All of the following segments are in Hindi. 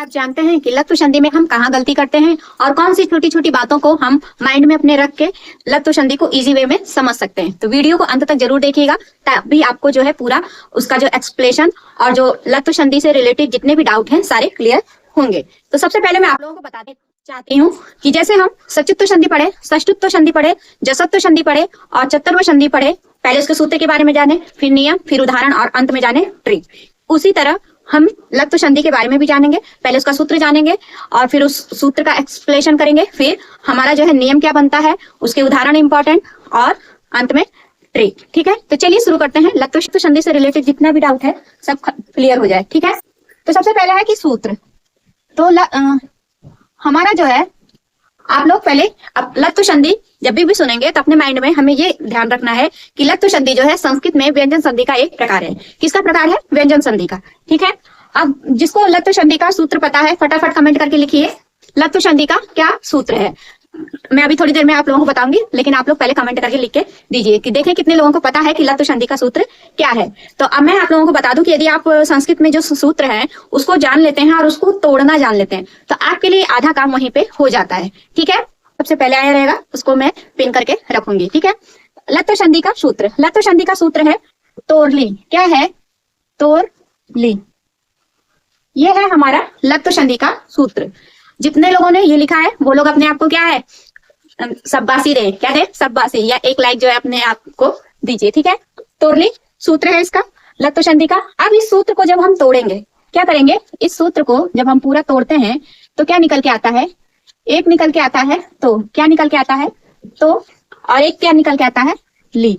आप जानते हैं कि लत्व संधि में हम कहाँ गलती करते हैं और कौन सी छोटी छोटी बातों को हम माइंड में अपने रख के लत्व संधि को इजी वे में समझ सकते हैं। तो वीडियो को अंत तक जरूर देखिएगा, तभी आपको जो है पूरा उसका जो एक्सप्लेनेशन और जो लत्व संधि से रिलेटेड जितने भी डाउट हैं सारे क्लियर होंगे। तो सबसे पहले मैं आप लोगों को बताते चाहती हूँ कि जैसे हम सचित्व संधि पढ़े, षष्ठत्व संधि पढ़े, जसत्व संधि पढ़े और चतुर्व संधि पढ़े, पहले उसके सूत्र के बारे में जाने, फिर नियम, फिर उदाहरण और अंत में जाने ट्रिक। उसी तरह हम लत्व संधि के बारे में भी जानेंगे, पहले उसका सूत्र जानेंगे और फिर उस सूत्र का एक्सप्लेनेशन करेंगे, फिर हमारा जो है नियम क्या बनता है, उसके उदाहरण इंपॉर्टेंट और अंत में ट्रिक। ठीक है, तो चलिए शुरू करते हैं। लत्व संधि से रिलेटेड जितना भी डाउट है सब क्लियर हो जाए। ठीक है, तो सबसे पहले है कि सूत्र। तो हमारा जो है, आप लोग पहले अब लत्व संधि जब भी सुनेंगे तो अपने माइंड में हमें ये ध्यान रखना है कि लत्व संधि जो है संस्कृत में व्यंजन संधि का एक प्रकार है। किसका प्रकार है? व्यंजन संधि का। ठीक है, अब जिसको लत्व संधि का सूत्र पता है फटाफट कमेंट करके लिखिए लत्व संधि का क्या सूत्र है। मैं अभी थोड़ी देर में आप लोगों को बताऊंगी, लेकिन आप लोग पहले कमेंट करके लिख के दीजिए कि देखें कितने लोगों को पता है कि लत्व संधि का सूत्र क्या है। तो अब मैं आप लोगों को बता दूं कि यदि आप संस्कृत में जो सूत्र है उसको जान लेते हैं और उसको तोड़ना जान लेते हैं तो आपके लिए आधा काम वहीं पे हो जाता है। ठीक है, सबसे पहले आया रहेगा उसको मैं पिन करके रखूंगी। ठीक है, लत्व संधि का सूत्र, लत्व संधि का सूत्र है तोरली। क्या है? तोरली। ये है हमारा लत्व संधि का सूत्र। जितने लोगों ने ये लिखा है वो लोग अपने आप को क्या है, शाबाशी दे, क्या दे, शाबाशी, या एक लाइक जो है अपने आप को दीजिए। ठीक है, तोरली सूत्र है इसका लत्व संधि का। अब इस सूत्र को जब हम तोड़ेंगे, क्या करेंगे, इस सूत्र को जब हम पूरा तोड़ते हैं तो क्या निकल के आता है, एक निकल के आता है, तो क्या निकल के आता है, तो, और एक क्या निकल के आता है, ली।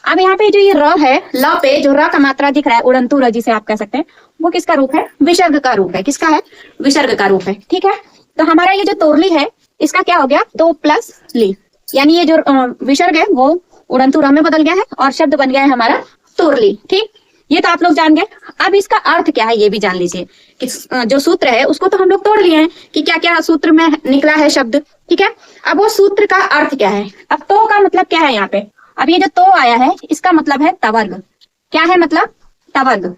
अब यहाँ पे जो ये र है, ल पे जो र का मात्रा दिख रहा है, उड़ंतु र जिसे आप कह सकते हैं, वो किसका रूप है? विसर्ग का रूप है। किसका है? विसर्ग का रूप है। ठीक है, तो हमारा ये जो तोरली है इसका क्या हो गया, तो प्लस ली, यानी ये जो विसर्ग है वो उड़ंतु र में बदल गया है और शब्द बन गया है हमारा तोरली। ठीक, ये तो आप लोग जान गए। अब इसका अर्थ क्या है ये भी जान लीजिए कि जो सूत्र है उसको तो हम लोग तोड़ लिए हैं कि क्या क्या सूत्र में निकला है शब्द। ठीक है, अब वो सूत्र का अर्थ क्या है। अब तो का मतलब क्या है यहाँ पे, अब ये जो तो आया है इसका मतलब है तवर्ग। क्या है मतलब? तवर्ग।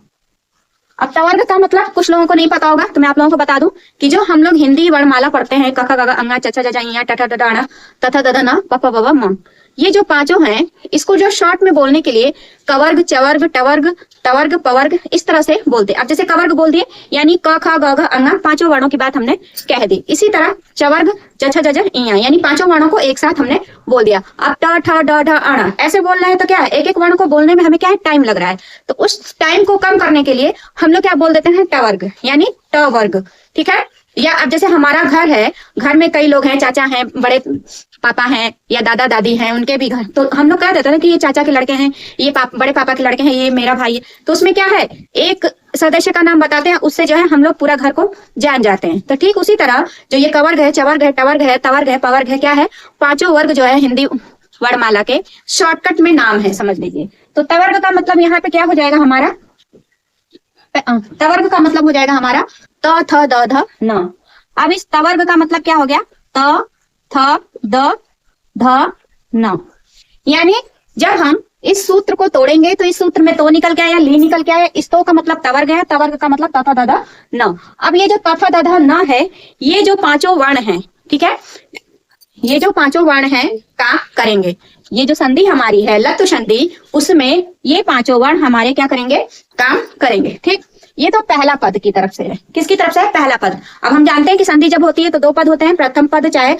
अब तवर्ग का मतलब कुछ लोगों को नहीं पता होगा, तो मैं आप लोगों को बता दूं कि जो हम लोग हिंदी वर्णमाला पढ़ते हैं, क ख ग घ अंगा च छ ज झ ञ ट ठ ड ढ ण त थ द ध न प प ब भ म, ये जो पांचों हैं इसको जो शॉर्ट में बोलने के लिए कवर्ग, चवर्ग, टवर्ग, तवर्ग, पवर्ग इस तरह से बोलते हैं। अब जैसे कवर्ग बोल दिए यानी क ख ग घ अंगा पांचों वर्णों की बात हमने कह दी। इसी तरह चवर्ग च छ ज झ ञ यानी पांचों वर्णों को एक साथ हमने बोल दिया। अब ट ठ ड ढ अण ऐसे बोल रहे हैं तो क्या है, एक एक वर्ण को बोलने में हमें क्या है, टाइम लग रहा है। तो उस टाइम को कम करने के लिए हम लोग क्या बोल देते हैं, टवर्ग यानी ट वर्ग। ठीक है, या अब जैसे हमारा घर है, घर में कई लोग हैं, चाचा हैं, बड़े पापा हैं या दादा दादी हैं, उनके भी घर, तो हम लोग कह देते हैं कि ये चाचा के लड़के हैं, ये बड़े पापा के लड़के हैं, ये मेरा भाई है। तो उसमें क्या है, एक सदस्य का नाम बताते हैं, उससे जो है हम लोग पूरा घर को जान जाते हैं। तो ठीक उसी तरह जो ये कवर्ग है, चवर्ग है, टवर्ग है, तवर्ग है, पवर्ग है, क्या है, पांचों वर्ग जो है हिंदी वर्णमाला के शॉर्टकट में नाम है, समझ लीजिए। तो तवर्ग का मतलब यहाँ पे क्या हो जाएगा हमारा, तवर्ग का मतलब हो जाएगा हमारा त थ द ध न। अब इस तवर्ग का मतलब क्या हो गया, त थ द ध न, यानी जब हम इस सूत्र को तोड़ेंगे तो इस सूत्र में तो निकल के आया, ली निकल के आया, इस तो का मतलब तवर्ग है, तवर्ग का मतलब त थ द ध न। अब ये जो त थ द ध न है, ये जो पांचों वर्ण हैं, ठीक है, ये जो पांचों वर्ण हैं काम करेंगे। ये जो संधि हमारी है लत्व संधि, उसमें ये पांचों वर्ण हमारे क्या करेंगे, काम करेंगे। ठीक, ये तो पहला पद की तरफ से है। किसकी तरफ से है? पहला पद। अब हम जानते हैं कि संधि जब होती है तो दो पद होते हैं, प्रथम पद चाहे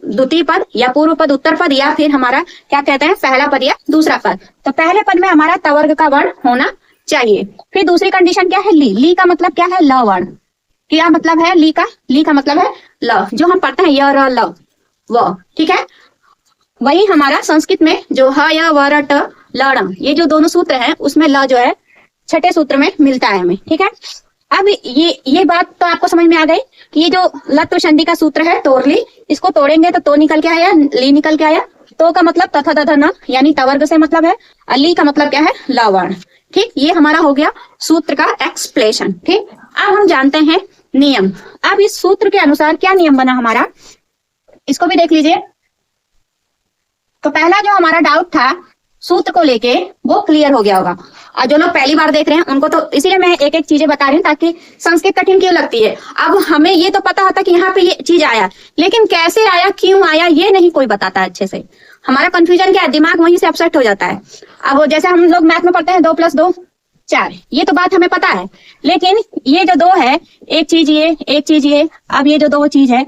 द्वितीय पद या पूर्व पद उत्तर पद, या फिर हमारा क्या कहते हैं, पहला पद या दूसरा पद। तो पहले पद में हमारा तवर्ग का वर्ण होना चाहिए। फिर दूसरी कंडीशन क्या है, ली। ली का मतलब क्या है, ल वर्ण। क्या मतलब है ली का? ली का मतलब है ल, जो हम पढ़ते हैं य र ल व। ठीक है, वही हमारा संस्कृत में जो ह य व र ट ल ण, ये जो दोनों सूत्र हैं उसमें ल जो है छठे सूत्र में मिलता है हमें। ठीक है, अब ये बात तो आपको समझ में आ गई कि ये जो लत्व संधि का सूत्र है तोरली, इसको तोड़ेंगे तो निकल के आया, ली निकल के आया। तो का मतलब तथा दधा न यानी तवर्ग से मतलब है, ली का मतलब क्या है, ल वर्ण। ठीक, ये हमारा हो गया सूत्र का एक्सप्लेनेशन। ठीक, अब हम जानते हैं नियम। अब इस सूत्र के अनुसार क्या नियम बना हमारा, इसको भी देख लीजिए। तो पहला जो हमारा डाउट था सूत्र को लेके वो क्लियर हो गया होगा। और जो लोग पहली बार देख रहे हैं उनको तो इसीलिए मैं एक एक चीजें बता रही हूँ ताकि संस्कृत कठिन क्यों लगती है। अब हमें ये तो पता होता कि यहाँ पे ये चीज आया, लेकिन कैसे आया, क्यों आया, ये नहीं कोई बताता अच्छे से। हमारा कंफ्यूजन क्या है, दिमाग वहीं से अपसेट हो जाता है। अब जैसे हम लोग मैथ में पढ़ते हैं 2 + 2 4, ये तो बात हमें पता है, लेकिन ये जो 2 है, एक चीज ये, एक चीज ये, अब ये जो 2 चीज है,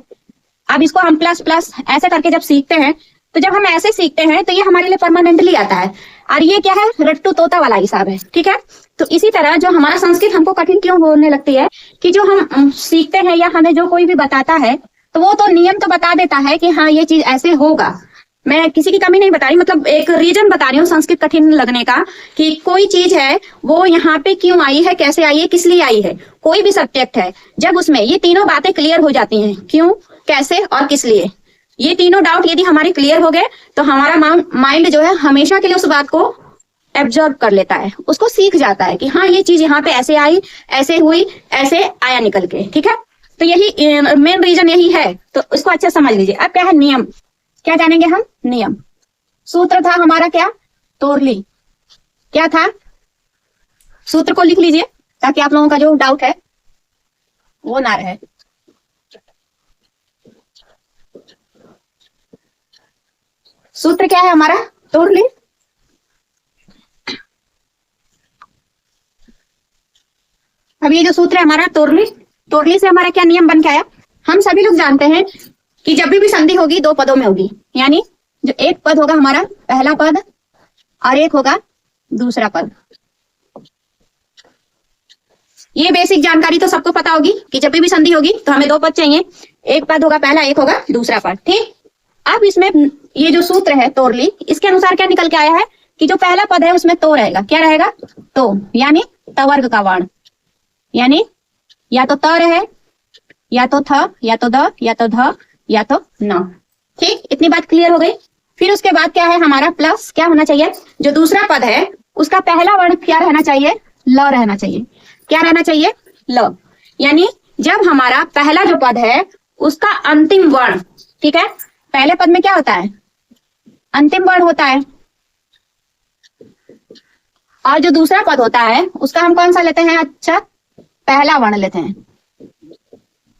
अब इसको हम प्लस प्लस ऐसे करके जब सीखते हैं, तो जब हम ऐसे सीखते हैं तो ये हमारे लिए परमानेंटली आता है। और ये क्या है, रट्टू तोता वाला हिसाब है, ठीक है। तो इसी तरह जो हमारा संस्कृत हमको कठिन क्यों होने लगती है कि जो हम सीखते हैं या हमें जो कोई भी बताता है तो वो तो नियम तो बता देता है कि हाँ ये चीज ऐसे होगा। मैं किसी की कमी नहीं बता रही, मतलब एक रीजन बता रही हूँ संस्कृत कठिन लगने का, कि कोई चीज है वो यहाँ पे क्यों आई है, कैसे आई है, किस लिए आई है। कोई भी सब्जेक्ट है, जब उसमें ये तीनों बातें क्लियर हो जाती हैं, क्यों, कैसे और किस लिए, ये तीनों डाउट यदि हमारे क्लियर हो गए तो हमारा माइंड जो है हमेशा के लिए उस बात को एब्जॉर्ब कर लेता है, उसको सीख जाता है कि हाँ ये चीज यहाँ पे ऐसे आई, ऐसे हुई, ऐसे आया निकल के, ठीक है। तो यही मेन रीजन यही है, तो इसको अच्छा समझ लीजिए। अब क्या है, नियम, क्या जानेंगे हम, नियम। सूत्र था हमारा क्या, तोरली, क्या था, सूत्र को लिख लीजिए ताकि आप लोगों का जो डाउट है वो ना रहे। सूत्र क्या है हमारा, तोरली। अब ये जो सूत्र है हमारा तोरली, तोरली से हमारा क्या नियम बन के आया, हम सभी लोग जानते हैं कि जब भी संधि होगी 2 पदों में होगी, यानी जो एक पद होगा हमारा पहला पद और एक होगा दूसरा पद। ये बेसिक जानकारी तो सबको पता होगी कि जब भी संधि होगी तो हमें 2 पद चाहिए, एक पद होगा पहला, एक होगा दूसरा पद, ठीक। अब इसमें ये जो सूत्र है तोरली, इसके अनुसार क्या निकल के आया है कि जो पहला पद है उसमें तो रहेगा, क्या रहेगा, तो, यानी तवर्ग का वर्ण, यानी या तो त रहे, या तो थ, या तो द, या तो ध, या तो न, ठीक। इतनी बात क्लियर हो गई। फिर उसके बाद क्या है हमारा, प्लस क्या होना चाहिए, जो दूसरा पद है उसका पहला वर्ण क्या रहना चाहिए, ल रहना चाहिए, क्या रहना चाहिए, ल। यानी जब हमारा पहला जो पद है उसका अंतिम वर्ण, ठीक है, पहले पद में क्या होता है, अंतिम वर्ण होता है, और जो दूसरा पद होता है उसका हम कौन सा लेते हैं, अच्छा पहला वर्ण लेते हैं।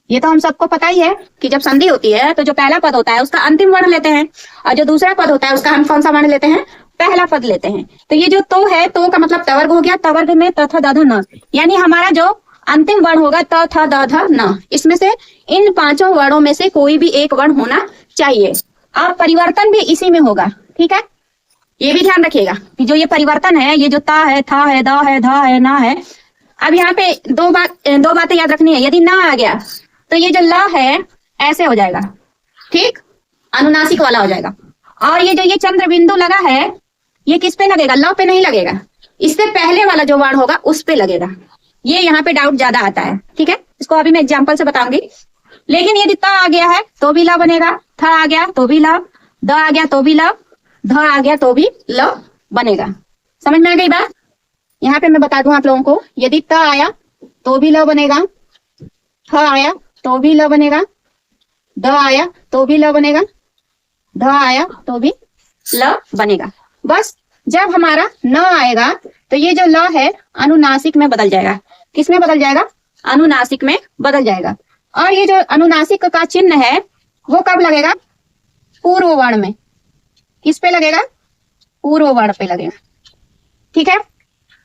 ये तो हम सबको पता ही है कि जब संधि होती है तो जो पहला पद होता है उसका अंतिम वर्ण लेते हैं, और जो दूसरा पद होता है उसका हम कौन सा वर्ण लेते हैं, पहला पद लेते हैं। तो ये जो तो है, तो का मतलब तवर्ग हो गया, तवर्ग में त थ द ध न, यानी हमारा जो अंतिम वर्ण होगा त थ द ध न, इसमें से इन 5 वर्णों में से कोई भी एक वर्ण होना चाहिए, और परिवर्तन भी इसी में होगा, ठीक है। ये भी ध्यान रखिएगा कि जो ये परिवर्तन है, ये जो ता है, था है, द है, ध है, ना है। अब यहाँ पे दो बातें याद रखनी है। यदि ना आ गया तो ये जो ल है ऐसे हो जाएगा, ठीक, अनुनासिक वाला हो जाएगा। और ये जो ये चंद्र बिंदु लगा है ये किस पे लगेगा, ल पे नहीं लगेगा, इससे पहले वाला जो वर्ण होगा उस पे लगेगा। ये यहाँ पे डाउट ज्यादा आता है, ठीक है, इसको अभी मैं एग्जाम्पल से बताऊंगी। लेकिन यदि त आ गया है तो भी ल बनेगा, थ आ गया तो भी ल, द आ गया तो भी ल, ध आ गया तो भी ल बनेगा। समझ में आ गई बात। यहाँ पे मैं बता दूं आप लोगों को, यदि त आया तो भी ल बनेगा, थ आया तो भी ल बनेगा, द आया तो भी ल बनेगा, ध आया तो भी ल बनेगा। बस जब हमारा न आएगा तो ये जो ल है अनुनासिक में बदल जाएगा। किस में बदल जाएगा, अनुनासिक में बदल जाएगा। और ये जो अनुनासिक का चिन्ह है वो कब लगेगा, पूर्व वर्ण में। किस पे लगेगा, पूर्व वर्ण पे लगेगा, ठीक है।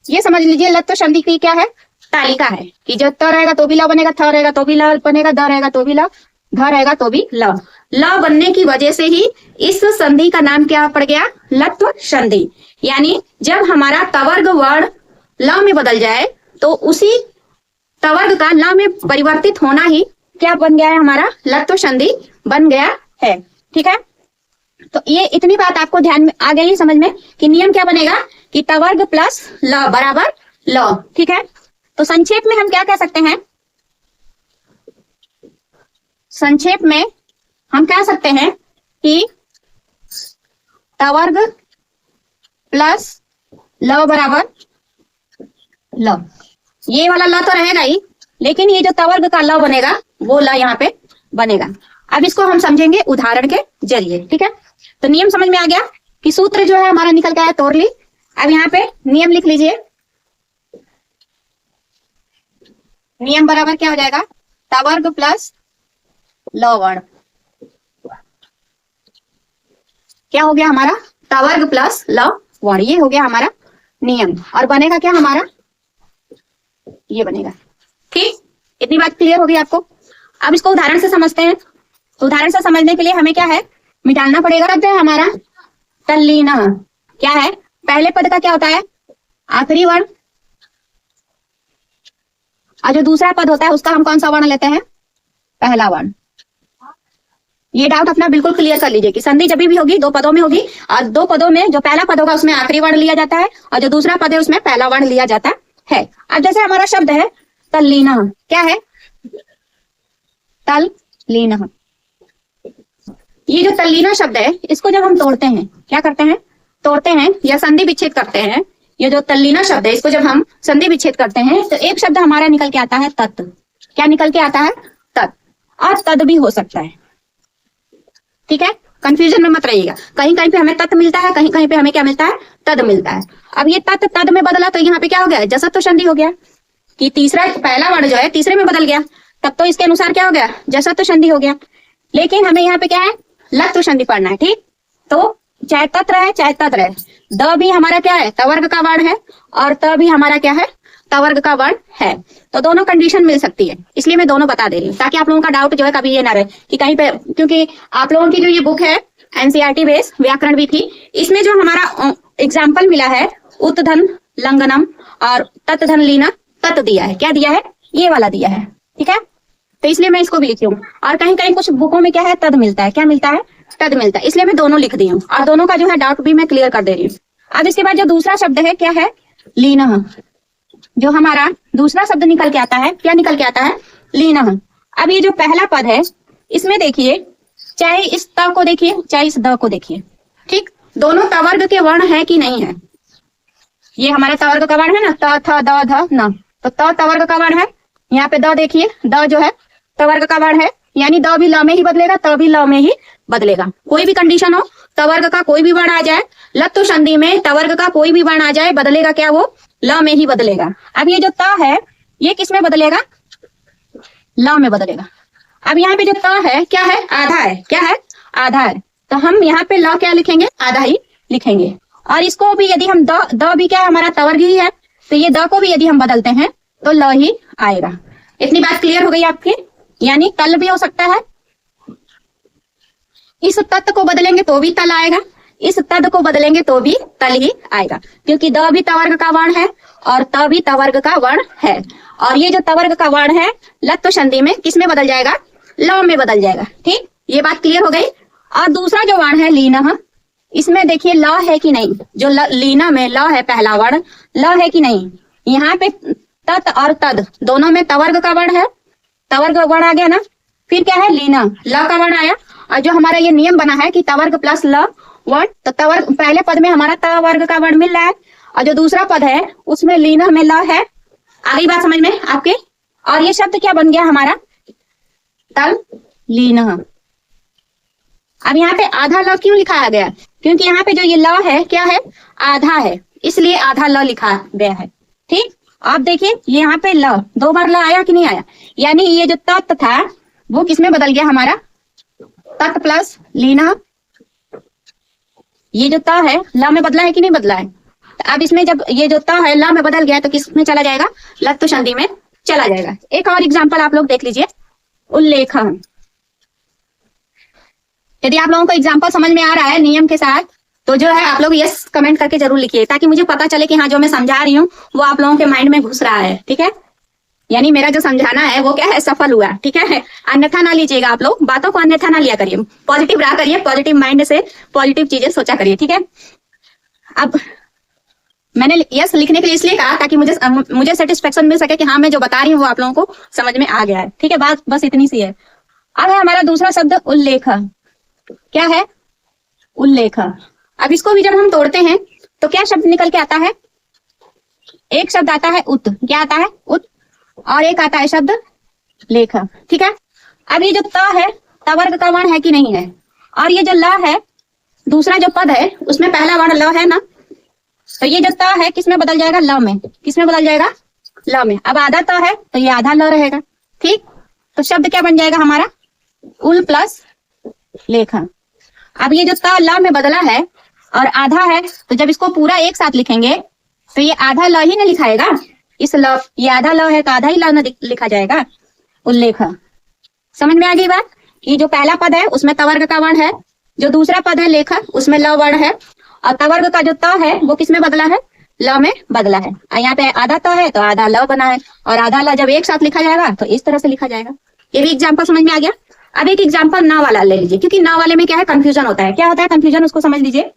ये समझ लीजिए लत्व संधि की क्या है, तालिका है कि जो त रहेगा तो भी ल बनेगा, थ रहेगा तो भी ल बनेगा, द रहेगा तो भी ल, ध रहेगा तो भी ल। ल बनने की वजह से ही इस संधि का नाम क्या पड़ गया, लत्व संधि। यानी जब हमारा तवर्ग वर्ण ल में बदल जाए तो उसी तवर्ग का ल में परिवर्तित होना ही क्या बन गया है, हमारा लत्व संधि बन गया है, ठीक है। तो ये इतनी बात आपको ध्यान में आ गई समझ में कि नियम क्या बनेगा कि तवर्ग प्लस ल बराबर ल, ठीक है। तो संक्षेप में हम क्या कह सकते हैं, संक्षेप में हम कह सकते हैं कि तवर्ग प्लस ल बराबर ल। ये वाला ल तो रहेगा ही, लेकिन ये जो तवर्ग का ल बनेगा वो ल यहाँ पे बनेगा। अब इसको हम समझेंगे उदाहरण के जरिए, ठीक है। तो नियम समझ में आ गया कि सूत्र जो है हमारा निकल के आया तोड़ ली। अब यहाँ पे नियम लिख लीजिए। नियम बराबर क्या हो जाएगा, तवर्ग प्लस लवण। क्या हो गया हमारा, तवर्ग प्लस लवण, ये हो गया हमारा नियम। और बनेगा क्या हमारा, ये बनेगा। ठीक, इतनी बात क्लियर होगी आपको। अब इसको उदाहरण से समझते हैं। तो उदाहरण से समझने के लिए हमें क्या है, मिटाना पड़ेगा। शब्द है हमारा तल्लीन, क्या है, पहले पद का क्या होता है, आखिरी वर्ण, और जो दूसरा पद होता है उसका हम कौन सा वर्ण लेते हैं, पहला वर्ण। ये डाउट अपना बिल्कुल क्लियर कर लीजिए कि संधि जब भी होगी दो पदों में होगी, और दो पदों में जो पहला पद होगा उसमें आखिरी वर्ण लिया जाता है, और जो दूसरा पद है उसमें पहला वर्ण लिया जाता है। अब जैसे हमारा शब्द है तल्लीन, क्या है, तल्लीन। ये जो तल्लीना शब्द है इसको जब हम तोड़ते हैं, क्या करते हैं, तोड़ते हैं या संधि विच्छेद करते हैं। ये जो तल्लीना शब्द है इसको जब हम संधि विच्छेद करते हैं तो एक शब्द हमारा निकल के आता है तत्। क्या निकल के आता है, तत्। और तद भी हो सकता है, ठीक है, कंफ्यूजन में मत रहिएगा। कहीं कहीं पे हमें तत् मिलता है, कहीं कहीं पे हमें क्या मिलता है, तद मिलता है। अब ये तत् तद में बदला तो यहाँ पे क्या हो गया, जसत्व संधि हो गया कि तीसरा पहला वर्ण जो है तीसरे में बदल गया, तब तो इसके अनुसार क्या हो गया, जसत्व संधि हो गया। लेकिन हमें यहाँ पे क्या है, लत्व संधि पढ़ना है। ठीक, तो चाहे तत् रहे चाहे तद रहे, द भी हमारा क्या है, तवर्ग का वर्ण है, और त भी हमारा क्या है, तवर्ग का वर्ण है। तो दोनों कंडीशन मिल सकती है, इसलिए मैं दोनों बता दे रही हूँ ताकि आप लोगों का डाउट जो है कभी ये ना रहे कि कहीं पे, क्योंकि आप लोगों की जो ये बुक है एनसीईआरटी बेस व्याकरण भी थी, इसमें जो हमारा एग्जाम्पल मिला है उत्धन लंघनम और तत्धन लीना, तत् दिया है, क्या दिया है, ये वाला दिया है। ठीक है, तो इसलिए मैं इसको भी लिखी हूँ। और कहीं कहीं कुछ बुकों में क्या है, तद मिलता है, क्या मिलता है, तद मिलता है, इसलिए मैं दोनों लिख दी हूँ और दोनों का जो है डाउट भी मैं क्लियर कर दे रही हूँ। अब इसके बाद जो दूसरा शब्द है क्या है, लीन, जो हमारा दूसरा शब्द निकल के आता है, क्या निकल के आता है, लीन। अब ये जो पहला पद है इसमें देखिए, चाहे इस त को देखिए चाहे इस द को देखिए, ठीक, दोनों तवर्ग के वर्ण है कि नहीं है। ये हमारा तवर्ग का वर्ण है ना, त थ द ध न, तो त तवर्ग का वर्ण है। यहाँ पे द देखिए, द जो है तवर्ग का वर्ण है, यानी द भी ल में ही बदलेगा, त भी ल में ही बदलेगा। कोई भी कंडीशन हो, तवर्ग का कोई भी वर्ण आ जाए, लत्व संधि में तवर्ग का कोई भी वर्ण आ जाए, बदलेगा क्या, वो ल में ही बदलेगा। अब ये जो त है ये किस में बदलेगा, ल में बदलेगा। अब यहाँ पे जो त है क्या है, आधा है, क्या है, आधा है, तो हम यहाँ पे ल क्या लिखेंगे, आधा ही लिखेंगे। और इसको भी यदि हम द भी क्या है, हमारा तवर्ग ही है, तो ये द को भी यदि हम बदलते हैं तो ल ही आएगा। इतनी बात क्लियर हो गई आपकी, यानी तल भी हो सकता है, इस तत्व को बदलेंगे तो भी तल आएगा, इस तद को बदलेंगे तो भी तल ही आएगा, क्योंकि द भी तवर्ग का वर्ण है और त भी तवर्ग का वर्ण है। और ये जो तवर्ग का वर्ण है लत्व संधि में किस में बदल जाएगा, ल में बदल जाएगा। ठीक, ये बात क्लियर हो गई। और दूसरा जो वर्ण है लीन, इसमें देखिए ल है कि नहीं, जो लीना में ल है पहला वर्ण, ल है कि नहीं। यहाँ पे तत् और तद दोनों में तवर्ग का वर्ण है, तवर्ग वर्ण आ गया ना, फिर क्या है, लीना, ल का वर्ण आया। और जो हमारा ये नियम बना है कि तवर्ग प्लस ल वर्ण, तो तवर्ग पहले पद में हमारा तवर्ग का वर्ण मिल रहा है, और जो दूसरा पद है उसमें लीना में ल है। आ गई बात समझ में आपके। और ये शब्द क्या बन गया हमारा, तल लीना। अब यहाँ पे आधा ल क्यों लिखाया गया, क्योंकि यहाँ पे जो ये ल है क्या है, आधा है, इसलिए आधा ल लिखा गया है। ठीक, आप देखिए यहाँ पे ल, दो बार ल आया कि नहीं आया, यानी ये जो तत् था वो किसमें बदल गया हमारा, तत् प्लस लीना। ये जो त है ल में बदला है कि नहीं बदला है। तो अब इसमें जब ये जो त है ल में बदल गया तो किस में चला जाएगा, लत्व संधि में चला जाएगा। एक और एग्जांपल आप लोग देख लीजिए, उल्लेखन। यदि आप लोगों को एग्जांपल समझ में आ रहा है नियम के साथ तो जो है आप लोग यस कमेंट करके जरूर लिखिए, ताकि मुझे पता चले कि हाँ जो मैं समझा रही हूँ वो आप लोगों के माइंड में घुस रहा है। ठीक है, यानी मेरा जो समझाना है वो क्या है, सफल हुआ। ठीक है, अन्यथा ना लीजिएगा, आप लोग बातों को अन्यथा ना लिया करिए, पॉजिटिव रहा करिए, पॉजिटिव माइंड से पॉजिटिव चीजें सोचा करिए। ठीक है, अब मैंने यस लिखने के लिए इसलिए कहा ताकि मुझे सेटिस्फेक्शन मिल सके कि हाँ मैं जो बता रही हूँ वो आप लोगों को समझ में आ गया है। ठीक है, बात बस इतनी सी है। अब है हमारा दूसरा शब्द उल्लेख, क्या है, उल्लेख। अब इसको भी जब हम तोड़ते हैं तो क्या शब्द निकल के आता है, एक शब्द आता है उत, क्या आता है, उत, और एक आता है शब्द लेख। ठीक है, अब ये जो त है तवर्ग का वर्ण है कि नहीं है, और ये जो ल है दूसरा जो पद है उसमें पहला वर्ण ल है ना, तो ये जो त है किसमें बदल जाएगा, ल में। किसमें बदल जाएगा, ल में। अब आधा त है तो ये आधा ल रहेगा। ठीक, तो शब्द क्या बन जाएगा हमारा, उल प्लस लेखा। अब ये जो त ल में बदला है और आधा है, तो जब इसको पूरा एक साथ लिखेंगे तो ये आधा ल ही ना लिखाएगा, इस ल, ये आधा ल है तो आधा ही ल ना लिखा जाएगा, उल्लेख। समझ में आ गई बात। ये जो पहला पद है उसमें तवर्ग का वर्ण है, जो दूसरा पद है लेखा उसमें ल वर्ण है, और तवर्ग का जो त है वो किसमें बदला है, ल में बदला है। यहाँ पे आधा त है तो आधा ल बना है, और आधा ल जब एक साथ लिखा जाएगा तो इस तरह से लिखा जाएगा। ये भी एग्जाम्पल समझ में आ गया। अब एक एग्जाम्पल ना वाला ले लीजिए, क्योंकि ना वाले में क्या है, कंफ्यूजन होता है। क्या होता है कंफ्यूजन, उसको समझ लीजिए।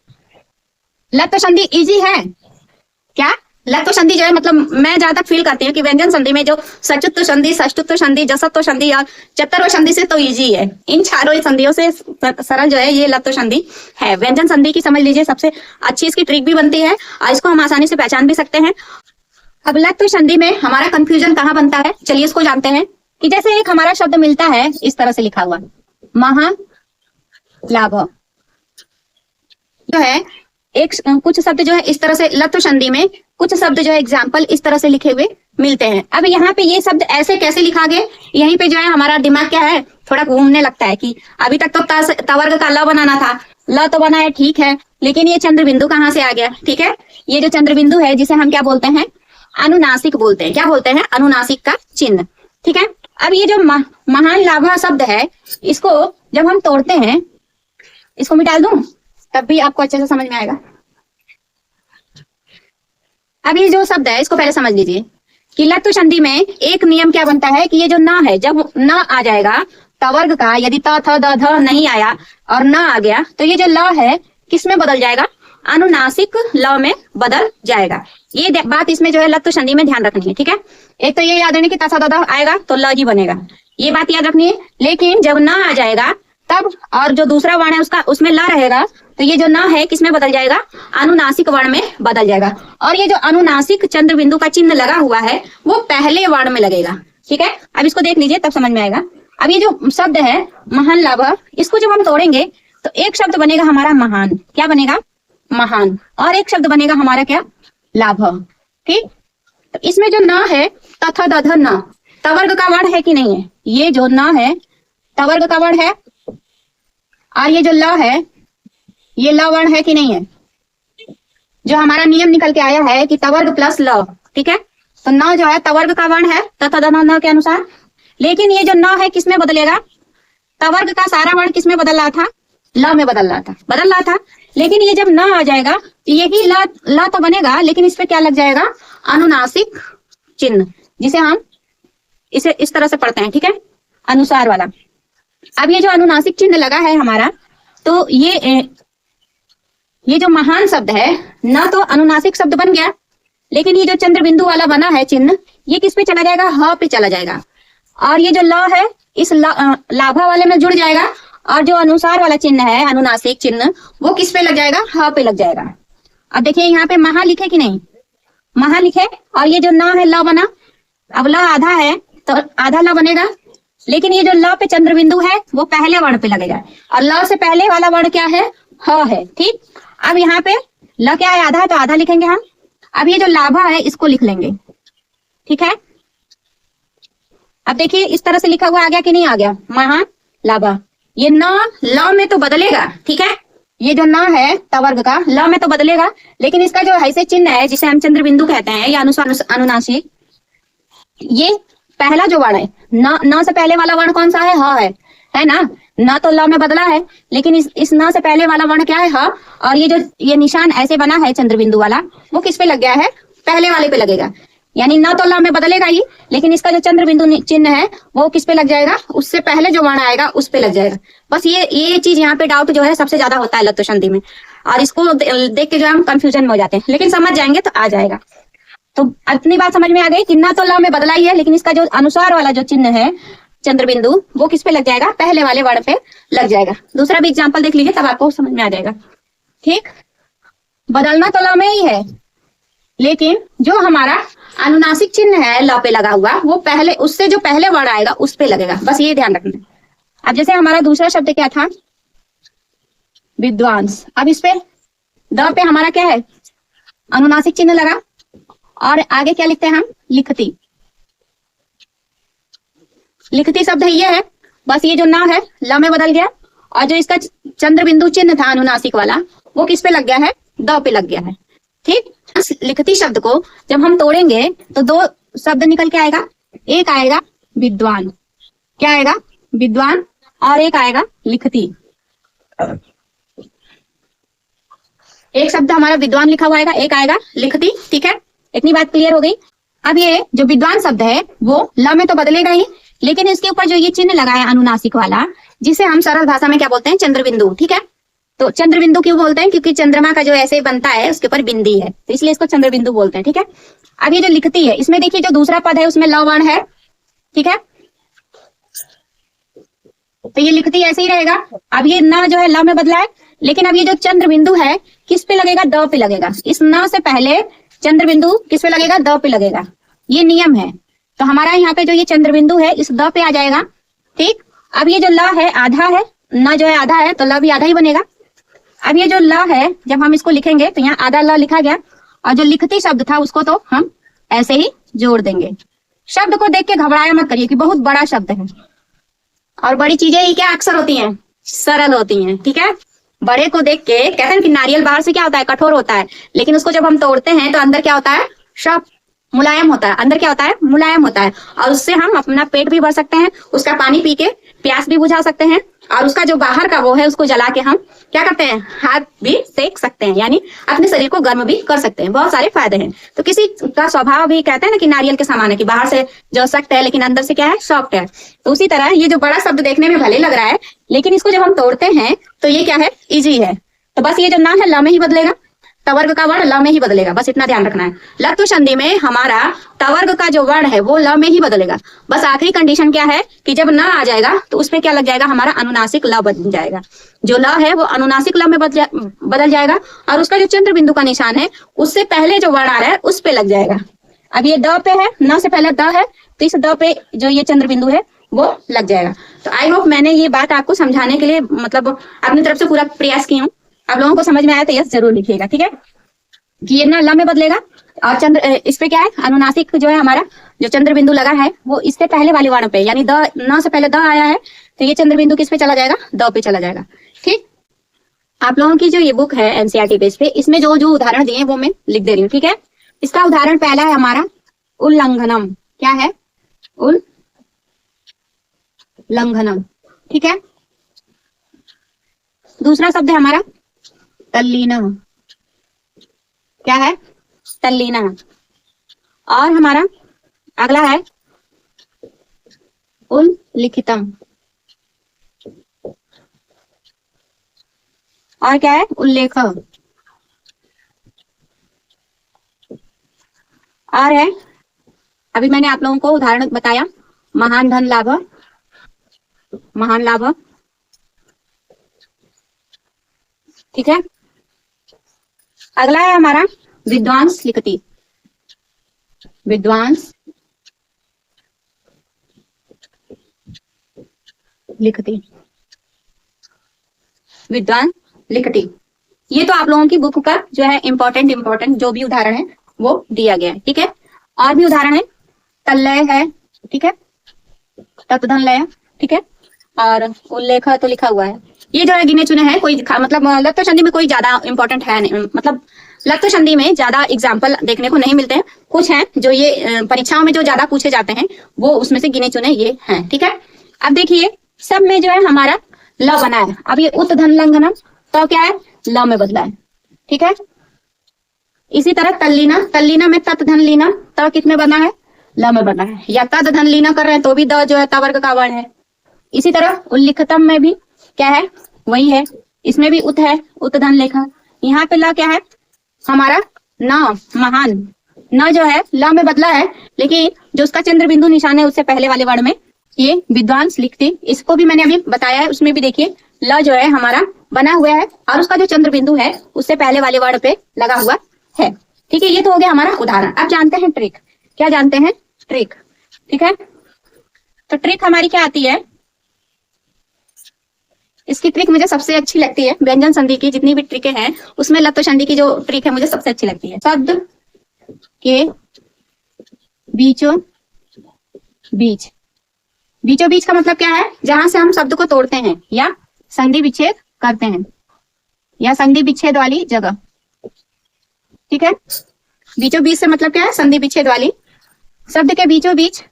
लत संधि इजी है क्या, लत संधि जो है मतलब मैं जहां तक फील करती हूँ कि व्यंजन संधि में जो सचुत्व संधि, षष्टुत्व संधि, जसत्व संधि और चतुर्व संधि से तो इजी है। इन चारों संधियों से सरल जो है ये लत संधि है। व्यंजन संधि की समझ लीजिए सबसे अच्छी इसकी ट्रिक भी बनती है और इसको हम आसानी से पहचान भी सकते हैं। अब लत संधि में हमारा कंफ्यूजन कहाँ बनता है, चलिए इसको जानते हैं। कि जैसे एक हमारा शब्द मिलता है इस तरह से लिखा हुआ, महालाभ जो है, एक कुछ शब्द जो है इस तरह से लत्व संधि में, कुछ शब्द जो है एग्जाम्पल इस तरह से लिखे हुए मिलते हैं। अब यहाँ पे ये शब्द ऐसे कैसे लिखा गया, यहीं पे जो है हमारा दिमाग क्या है, थोड़ा घूमने लगता है कि अभी तक तो तवर्ग का ल बनाना था, ल तो बना है ठीक है, लेकिन ये चंद्र बिंदु कहाँ से आ गया। ठीक है, ये जो चंद्र बिंदु है जिसे हम क्या बोलते हैं, अनुनासिक बोलते हैं। क्या बोलते हैं, अनुनासिक का चिन्ह। ठीक है, अब ये जो महान लाभा शब्द है, इसको जब हम तोड़ते हैं, इसको मिटा दूं तब भी आपको अच्छे से समझ में आएगा। अब ये जो शब्द है इसको पहले समझ लीजिए कि लत्व संधि में एक नियम क्या बनता है कि ये जो न है, जब न आ जाएगा तवर्ग का, यदि त थ द ध नहीं आया और न आ गया तो ये जो ल है किस में बदल जाएगा, अनुनासिक ल में बदल जाएगा। ये बात इसमें जो है लत्व संधि में ध्यान रखनी है। ठीक है, एक तो ये याद रखनी कि त थ द ध आएगा तो ल ही बनेगा, ये बात याद रखनी है। लेकिन जब न आ जाएगा तब, और जो दूसरा वर्ण है उसका उसमें ल रहेगा, तो ये जो न है किसमें बदल जाएगा, अनुनासिक वर्ण में बदल जाएगा। और ये जो अनुनासिक चंद्र बिंदु का चिन्ह लगा हुआ है वो पहले वर्ण में लगेगा। ठीक है, अब इसको देख लीजिए तब समझ में आएगा। अब ये जो शब्द है महान लाभ, इसको जब हम तोड़ेंगे तो एक शब्द बनेगा हमारा महान। क्या बनेगा, महान। और एक शब्द बनेगा हमारा क्या, लाभ। ठीक, तो इसमें जो न है तथा दध न, तवर्ग का वर्ण है कि नहीं है, ये जो न है तवर्ग का वर्ण है, और ये जो ल है ये ल वर्ण है कि नहीं है। जो हमारा नियम निकल के आया है कि तवर्ग प्लस ल। ठीक है, तो न जो है तवर्ग का वर्ण है तथा दध न के अनुसार, लेकिन ये जो न है किसमें बदलेगा, तवर्ग का सारा वर्ण किसमें बदल रहा था, ल में बदल रहा था। लेकिन ये जब न आ जाएगा तो यही ल तो बनेगा, लेकिन इस पे क्या लग जाएगा, अनुनासिक चिन्ह, जिसे हम इसे इस तरह से पढ़ते हैं। ठीक है, अनुसार वाला। अब ये जो अनुनासिक चिन्ह लगा है हमारा, तो ये जो महान शब्द है न तो अनुनासिक शब्द बन गया, लेकिन ये जो चंद्र बिंदु वाला बना है चिन्ह, ये किस पे चला जाएगा, ह पे चला जाएगा। और ये जो ल है इस लाभा वाले में जुड़ जाएगा, और जो अनुसार वाला चिन्ह है अनुनासिक चिन्ह वो किस पे लग जाएगा, ह पे लग जाएगा। अब देखिए यहाँ पे महा लिखे कि नहीं, महा लिखे, और ये जो न है ल बना। अब ल आधा है तो आधा ल बनेगा, लेकिन ये जो ल पे चंद्र बिंदु है वो पहले वर्ण पे लगेगा, और ल से पहले वाला वर्ण क्या है, ह है। ठीक, अब यहाँ पे ल क्या है, आधा है तो आधा लिखेंगे हम। अब ये जो लाभा है इसको लिख लेंगे। ठीक है, अब देखिए इस तरह से लिखा हुआ आ गया कि नहीं आ गया, महान लाभा। ये न ल में तो बदलेगा। ठीक है, ये जो न है तवर्ग का ल में तो बदलेगा, लेकिन इसका जो है चिन्ह है जिसे हम चंद्र बिंदु कहते हैं या अनुनासिक, ये पहला जो वर्ण है न से पहले वाला वर्ण कौन सा है, ह है ना। न तो ल में बदला है, लेकिन इस न से पहले वाला वर्ण क्या है, ह। और ये जो ये निशान ऐसे बना है चंद्र बिंदु वाला, वो किस पे लग गया है, पहले वाले पे लगेगा। यानी न तो ल में बदलेगा ही, लेकिन इसका जो चंद्र बिंदु चिन्ह है वो किस पे लग जाएगा, उससे पहले जो वर्ण आएगा उस पे लग जाएगा। बस ये चीज यहाँ पे डाउट जो है सबसे ज्यादा होता है लत्व संधि में, और इसको देख के जो हम कंफ्यूजन में हो जाते हैं, लेकिन समझ जाएंगे तो आ जाएगा। तो अपनी बात समझ में आ गई कि न तो ल में बदला ही है, लेकिन इसका जो अनुसार वाला जो चिन्ह है चंद्र बिंदु वो किस पे लग जाएगा, पहले वाले वर्ण पे लग जाएगा। दूसरा भी एग्जाम्पल देख लीजिए तब आपको समझ में आ जाएगा। ठीक, बदलना तो ल में ही है, लेकिन जो हमारा अनुनासिक चिन्ह है ल पे लगा हुआ वो पहले, उससे जो पहले वर्ण आएगा उस पे लगेगा। बस ये ध्यान रखना। अब जैसे हमारा दूसरा शब्द क्या था, विद्वांस। अब इस पे द पे हमारा क्या है, अनुनासिक चिन्ह लगा, और आगे क्या लिखते हैं हम, लिखती। लिखती शब्द है ये है, बस ये जो ना है ल में बदल गया, और जो इसका चंद्र बिंदु चिन्ह था अनुनासिक वाला वो किस पे लग गया है, द पे लग गया है। ठीक, इस लिखती शब्द को जब हम तोड़ेंगे तो दो शब्द निकल के आएगा, एक आएगा विद्वान, क्या आएगा, विद्वान, और एक आएगा लिखती। एक शब्द हमारा विद्वान लिखा हुआ आएगा, एक आएगा लिखती। ठीक है, इतनी बात क्लियर हो गई। अब ये जो विद्वान शब्द है वो ल में तो बदलेगा ही, लेकिन इसके ऊपर जो ये चिन्ह लगा है अनुनासिक वाला, जिसे हम सरल भाषा में क्या बोलते हैं, चंद्र बिंदु। ठीक है, तो चंद्र बिंदु क्यों बोलते हैं, क्योंकि चंद्रमा का जो ऐसे बनता है उसके ऊपर बिंदी है, तो इसलिए इसको चंद्र बिंदु बोलते हैं। ठीक है, अब ये जो लिखती है, इसमें देखिए जो दूसरा पद है उसमें ल वर्ण है। ठीक है, तो ये लिखती ऐसे ही रहेगा। अब ये न जो है ल में बदला है, लेकिन अब ये जो चंद्र बिंदु है किस पे लगेगा, द पे लगेगा। इस न से पहले चंद्र बिंदु किस पे लगेगा, द पे लगेगा, ये नियम है। तो हमारा यहाँ पे जो ये चंद्र बिंदु है इस द पे आ जाएगा। ठीक, अब ये जो ल है आधा है, न जो है आधा है, तो ल भी आधा ही बनेगा। अब ये जो ल है जब हम इसको लिखेंगे तो यहाँ आधा ल लिखा गया, और जो लिखती शब्द था उसको तो हम ऐसे ही जोड़ देंगे। शब्द को देख के घबराया मत करिए कि बहुत बड़ा शब्द है, और बड़ी चीजें ही क्या अक्सर होती हैं, सरल होती हैं। ठीक है, बड़े को देख के कहते हैं कि नारियल बाहर से क्या होता है, कठोर होता है, लेकिन उसको जब हम तोड़ते हैं तो अंदर क्या होता है, सॉफ्ट, मुलायम होता है। अंदर क्या होता है, मुलायम होता है, और उससे हम अपना पेट भी भर सकते हैं, उसका पानी पी के प्यास भी बुझा सकते हैं, और उसका जो बाहर का वो है उसको जला के हम क्या करते हैं, हाथ भी सेक सकते हैं, यानी अपने शरीर को गर्म भी कर सकते हैं। बहुत सारे फायदे हैं। तो किसी का स्वभाव भी कहते हैं ना कि नारियल के समान है, कि बाहर से जो सख्त है लेकिन अंदर से क्या है, सॉफ्ट है। तो उसी तरह ये जो बड़ा शब्द देखने में भले लग रहा है, लेकिन इसको जब हम तोड़ते हैं तो ये क्या है, इजी है। तो बस ये जो ना है ल में ही बदलेगा, तवर्ग का वर्ण ल में ही बदलेगा, बस इतना ध्यान रखना है। लत्व संधि में हमारा तवर्ग का जो वर्ण है वो ल में ही बदलेगा। बस आखिरी कंडीशन क्या है कि जब न आ जाएगा तो उसमें क्या लग जाएगा, हमारा अनुनासिक ल बन जाएगा। जो ल है वो अनुनासिक ल में बदल जाएगा, और उसका जो चंद्र बिंदु का निशान है उससे पहले जो वर्ण आ रहा है उस पे लग जाएगा। अब ये द पे है, न से पहले द है, तो इस द पे जो ये चंद्र बिंदु है वो लग जाएगा। तो आई होप मैंने ये बात आपको समझाने के लिए मतलब अपनी तरफ से पूरा प्रयास की हूँ। आप लोगों को समझ में आया तो यस जरूर लिखिएगा। ठीक है, कि ये ना ल में बदलेगा, और चंद्र इस पे क्या है, अनुनासिक जो है हमारा जो चंद्र बिंदु लगा है वो इससे पहले वाले वर्ण पे, यानी द न से पहले द आया है, तो ये चंद्र बिंदु किस पे चला जाएगा, द पे चला जाएगा। ठीक, आप लोगों की जो ये बुक है एनसीईआरटी पेज पे, इसमें जो जो उदाहरण दिए वो मैं लिख दे रही हूँ। ठीक है, इसका उदाहरण पहला है हमारा उल्लंघनम। क्या है, उल्लंघनम। ठीक है, दूसरा शब्द है हमारा तल्लीना। क्या है, तल्लीना। और हमारा अगला है उल्लिखितम। और क्या है, उल्लेख। और है, अभी मैंने आप लोगों को उदाहरण बताया, महान धन लाभ, महान लाभ। ठीक है, अगला है हमारा विद्वांस लिखती। विद्वांस लिखती, विद्वान लिखती। ये तो आप लोगों की बुक का जो है इम्पोर्टेंट जो भी उदाहरण है वो दिया गया है। ठीक है, और भी उदाहरण है, तल्लय है। ठीक है, तत्धन लय। ठीक है, और उल्लेख तो लिखा हुआ है। ये जो है गिने चुने हैं, कोई मतलब लत्व संधि में कोई ज्यादा इंपॉर्टेंट है नहीं, मतलब लत्व संधि में ज्यादा एग्जाम्पल देखने को नहीं मिलते हैं। कुछ हैं जो ये परीक्षाओं में जो ज्यादा पूछे जाते हैं, वो उसमें से गिने चुने ये हैं। ठीक है, अब देखिए सब में जो है हमारा ल बना है। अब ये उत धन लंघनम तो क्या है, ल में बदला है। ठीक है, इसी तरह तल्लीना, तल्लीना में तत् धन लीना, त किस में बना है, ल में बना है। या तद धन लीना कर रहे हैं तो भी द जो है तवर्ग का वर्ण है। इसी तरह उल्लिखितम में भी क्या है, वही है, इसमें भी उत है, उत धन लेखा। यहाँ पे ल क्या है, हमारा न, महान। न जो है ल में बदला है, लेकिन जो उसका चंद्र बिंदु निशान है उससे पहले वाले वर्ण में ये विद्वांस लिखती। इसको भी मैंने अभी बताया है, उसमें भी देखिए ल जो है हमारा बना हुआ है, और उसका जो चंद्र बिंदु है उससे पहले वाले वर्ण पे लगा हुआ है। ठीक है, ये तो हो गया हमारा उदाहरण। अब जानते हैं ट्रिक। क्या जानते हैं, ट्रिक। ठीक है, तो ट्रिक हमारी क्या आती है, इसकी ट्रिक मुझे सबसे अच्छी लगती है व्यंजन संधि की, जितनी भी ट्रिकें हैं उसमें लत्व संधि की जो ट्रिक है मुझे सबसे अच्छी लगती है। शब्द के बीचों बीच, बीचों बीच का मतलब क्या है, जहां से हम शब्द को तोड़ते हैं या संधि विच्छेद करते हैं, या संधि विच्छेद वाली जगह। ठीक है, बीचों बीच से मतलब क्या है, संधि विच्छेद वाली। शब्द के बीचों बीच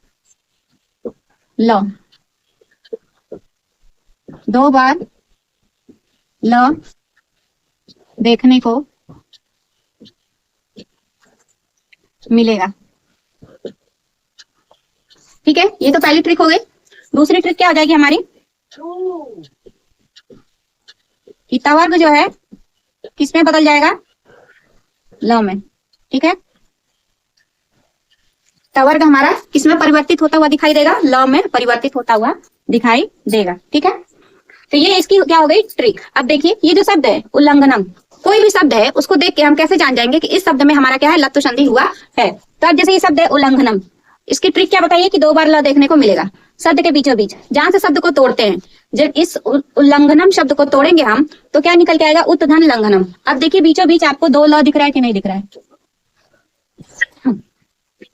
ल, दो बार ल देखने को मिलेगा। ठीक है, ये तो पहली ट्रिक हो गई। दूसरी ट्रिक क्या हो जाएगी हमारी, कि तवर्ग जो है किस में बदल जाएगा, ल में। ठीक है, तवर्ग हमारा किस में परिवर्तित होता हुआ दिखाई देगा, ल में परिवर्तित होता हुआ दिखाई देगा। ठीक है, तो ये इसकी क्या हो गई ट्रिक। अब देखिए ये जो शब्द है उल्लंघनम, कोई भी शब्द है उसको देख के हम कैसे जान जाएंगे कि इस शब्द में हमारा क्या है, लत्व संधि हुआ है। तो अब जैसे ये शब्द है उल्लंघनम, इसकी ट्रिक क्या बताइए कि दो बार ल देखने को मिलेगा शब्द के बीचों बीच, जहां से शब्द को तोड़ते हैं। जब इस उल्लंघनम शब्द को तोड़ेंगे हम तो क्या निकल के आएगा, उत्धन लंघनम। अब देखिए बीचों बीच आपको दो ल दिख रहा है कि नहीं दिख रहा है।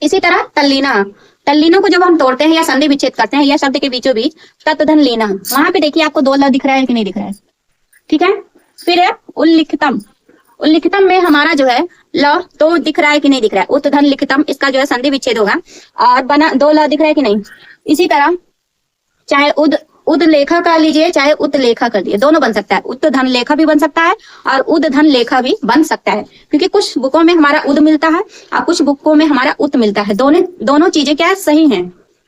इसी तरह तल्लीना, तल्लीनों को जब हम तोड़ते हैं या संधि विच्छेद करते हैं या शब्द के बीचों बीच, तत्धन लीना, वहां पे देखिए आपको दो ल दिख रहा है कि नहीं दिख रहा है। ठीक है, फिर है उल्लिखितम, उल्लिखितम में हमारा जो है ल तो दिख रहा है कि नहीं दिख रहा है, उत्धन लिखितम, इसका जो है संधि विच्छेद होगा और बना दो ल दिख रहा है कि नहीं। इसी तरह चाहे उदलेखा कर लीजिए चाहे उत्लेखा कर लीजिए, दोनों बन सकता है। उत्धन लेखा भी बन सकता है और उद्धन लेखा भी बन सकता है, क्योंकि कुछ बुकों में हमारा उद मिलता है और कुछ बुकों में हमारा उत मिलता है। दोनों चीजें क्या है, सही हैं।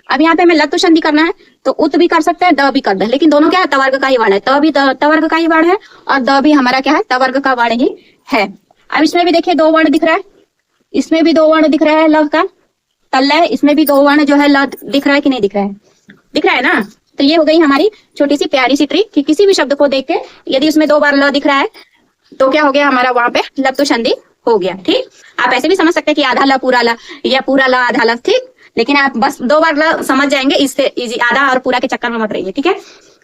अब यहाँ पे हमें लत्व संधि करना है तो उत भी कर सकते हैं, द भी कर दे, लेकिन दोनों क्या है, तवर्ग का ही वर्ण है। त भी तवर्ग का ही वर्ण है और द भी हमारा क्या है, तवर्ग का वर्ण ही है। अब इसमें भी देखिए दो वर्ण दिख रहा है, इसमें भी दो वर्ण दिख रहा है लव का, तल्लय, इसमें भी दो वर्ण जो है ल दिख रहा है कि नहीं दिख रहा है, दिख रहा है ना। तो ये हो गई हमारी छोटी सी प्यारी सी ट्रिक कि किसी भी शब्द को देख के यदि उसमें दो बार ल दिख रहा है तो क्या हो गया हमारा, वहां पे लत्व संधि हो गया। ठीक, आप ऐसे भी समझ सकते हैं कि आधा ल पूरा ल या पूरा ल आधा ल। ठीक, लेकिन आप बस दो बार ल समझ जाएंगे, इससे इजी, आधा और पूरा के चक्कर में मत रहिए। ठीक है,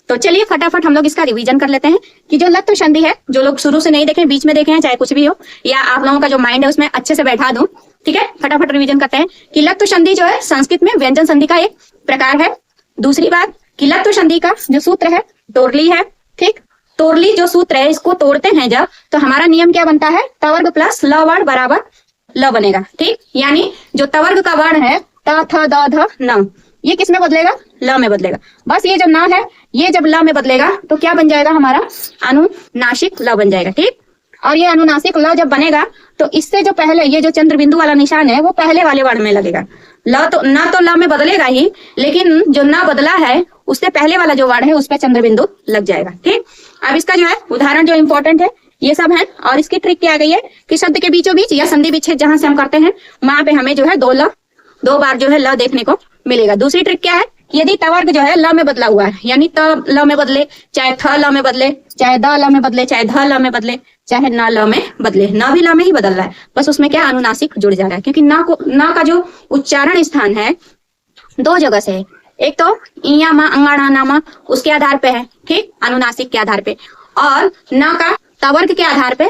तो चलिए फटाफट हम लोग इसका रिवीजन कर लेते हैं कि जो लत्व संधि है, जो लोग शुरू से नहीं देखे बीच में देखे हैं, चाहे कुछ भी हो, या आप लोगों का जो माइंड है उसमें अच्छे से बैठा दूं। ठीक है, फटाफट रिवीजन करते हैं कि लत्व संधि जो है संस्कृत में व्यंजन संधि का एक प्रकार है। दूसरी बात कि लत्व संधि का जो सूत्र है तोरली है। ठीक, तोरली जो सूत्र है इसको तोड़ते हैं जब, तो हमारा नियम क्या बनता है, तवर्ग प्लस ल वर्ण बराबर ल बनेगा। ठीक, यानी जो तवर्ग का वर्ण है त थ द ध न, ये किस में बदलेगा, ल में बदलेगा। बस ये जब न है, ये जब ल में बदलेगा तो क्या बन जाएगा हमारा, अनुनासिक ल बन जाएगा। ठीक, और ये अनुनासिक ल जब बनेगा तो इससे जो पहले ये जो चंद्र बिंदु वाला निशान है वो पहले वाले वर्ण में लगेगा। ल तो ना तो ल में बदलेगा ही, लेकिन जो ना बदला है उससे पहले वाला जो वर्ण है उस पर चंद्र बिंदु लग जाएगा। ठीक, अब इसका जो है उदाहरण जो इंपॉर्टेंट है ये सब है। और इसकी ट्रिक क्या गई है कि शब्द के बीचों बीच या संधि विच्छेद जहां से हम करते हैं वहां पे हमें जो है दो बार जो है ल देखने को मिलेगा। दूसरी ट्रिक क्या है, यदि तवर्ग जो है ल में बदला हुआ है, यानी त ल में बदले, चाहे थ ल में बदले, चाहे द ल में बदले, चाहे ध ल में बदले, चाहे न ल में बदले, न भी ल में ही बदल रहा है, बस उसमें क्या अनुनासिक जुड़ जा रहा है, क्योंकि न का जो उच्चारण स्थान है दो जगह से है। एक तो इया मा अंगाणा नामा उसके आधार पे है, ठीक, अनुनासिक के आधार पे, और न का तवर्ग के आधार पे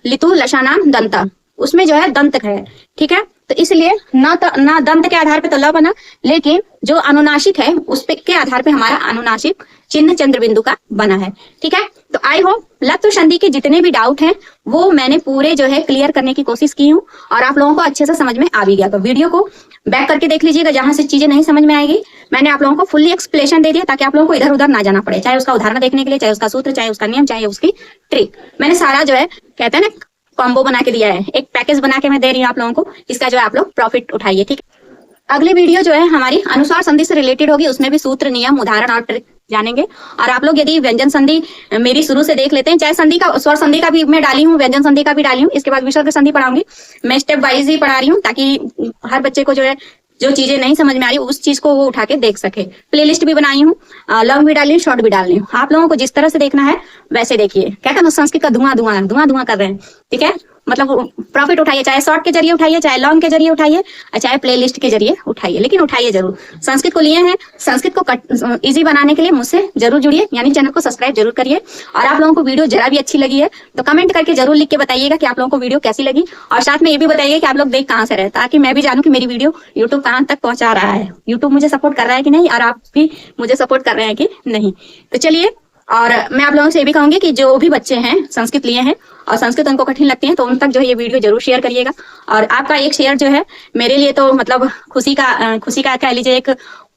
लितु लशानाम दंता, उसमें जो है दंत है। ठीक है, तो इसलिए न दंत के आधार पे तो ल बना, लेकिन जो अनुनासिक है उस पे के आधार पे हमारा अनुनासिक चिन्ह चंद्र बिंदु का बना है। ठीक है, तो आई होप लत्व संधि के जितने भी डाउट हैं वो मैंने पूरे जो है क्लियर करने की कोशिश की हूँ और आप लोगों को अच्छे से समझ में आ भी गया। तो वीडियो को बैक करके देख लीजिएगा, जहां से चीजें नहीं समझ में आएगी मैंने आप लोगों को फुल्ली एक्सप्लेनेशन दे दिया, ताकि आप लोगों को इधर उधर ना जाना पड़े, चाहे उसका उदाहरण देखने के लिए, चाहे उसका सूत्र, चाहे उसका नियम, चाहे उसकी ट्रिक। मैंने सारा जो है कहते हैं ना कॉम्बो बना के दिया है, एक पैकेज बना के मैं दे रही हूँ आप लोगों को, इसका जो है आप लोग प्रॉफिट उठाइए। ठीक है, अगली वीडियो जो है हमारी अनुस्वार संधि से रिलेटेड होगी, उसमें भी सूत्र, नियम, उदाहरण और ट्रिक जानेंगे। और आप लोग यदि व्यंजन संधि मेरी शुरू से देख लेते हैं, चाहे संधि का, स्वर संधि का भी मैं डाली हूँ, व्यंजन संधि का भी डाली हूँ, इसके बाद विसर्ग संधि पढ़ाऊंगी, मैं स्टेप वाइज ही पढ़ा रही हूँ ताकि हर बच्चे को जो है जो चीजें नहीं समझ में आ रही उस चीज को वो उठा के देख सके। प्लेलिस्ट भी बनाई हूँ, लॉन्ग भी डाली हूँ, शॉर्ट भी डाली हूँ, आप लोगों को जिस तरह से देखना है वैसे देखिए। क्या कहना, संस्कृत का धुआं धुआं धुआं धुआं कर रहे हैं। ठीक है, मतलब प्रॉफिट उठाइए, चाहे शॉर्ट के जरिए उठाइए, चाहे लॉन्ग के जरिए उठाइए, चाहे प्लेलिस्ट के जरिए उठाइए, लेकिन उठाइए जरूर। संस्कृत को लिए हैं, संस्कृत को इजी बनाने के लिए मुझसे जरूर जुड़िए, यानी चैनल को सब्सक्राइब जरूर करिए। और आप लोगों को वीडियो जरा भी अच्छी लगी है तो कमेंट करके जरूर लिख के बताइएगा कि आप लोगों को वीडियो कैसी लगी, और साथ में ये भी बताइए कि आप लोग देख कहाँ से रहे, ताकि मैं भी जानूं कि मेरी वीडियो यूट्यूब कहाँ तक पहुंचा रहा है, यूट्यूब मुझे सपोर्ट कर रहा है कि नहीं, और आप भी मुझे सपोर्ट कर रहे हैं कि नहीं। तो चलिए, और मैं आप लोगों से ये भी कहूंगी कि जो भी बच्चे हैं संस्कृत लिए हैं और संस्कृत उनको कठिन लगती है, तो उन तक जो है ये वीडियो जरूर शेयर करिएगा। और आपका एक शेयर जो है मेरे लिए तो मतलब खुशी का कह लीजिए एक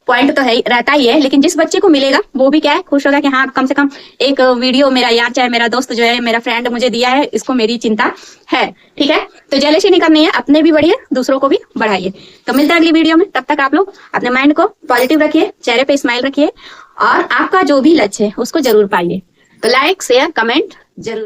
पॉइंट तो है रहता ही है, लेकिन जिस बच्चे को मिलेगा वो भी क्या है, खुश होगा कि हाँ कम से कम एक वीडियो मेरा यार, चाहे मेरा दोस्त जो है, मेरा फ्रेंड मुझे दिया है, इसको मेरी चिंता है। ठीक है, तो जेलसी नहीं करनी है, अपने भी बढ़िए, दूसरों को भी बढ़ाइए। तो मिलते हैं अगली वीडियो में, तब तक आप लोग अपने माइंड को पॉजिटिव रखिए, चेहरे पे स्माइल रखिए, और आपका जो भी लक्ष्य है उसको जरूर पाइए। तो लाइक शेयर कमेंट जरूर।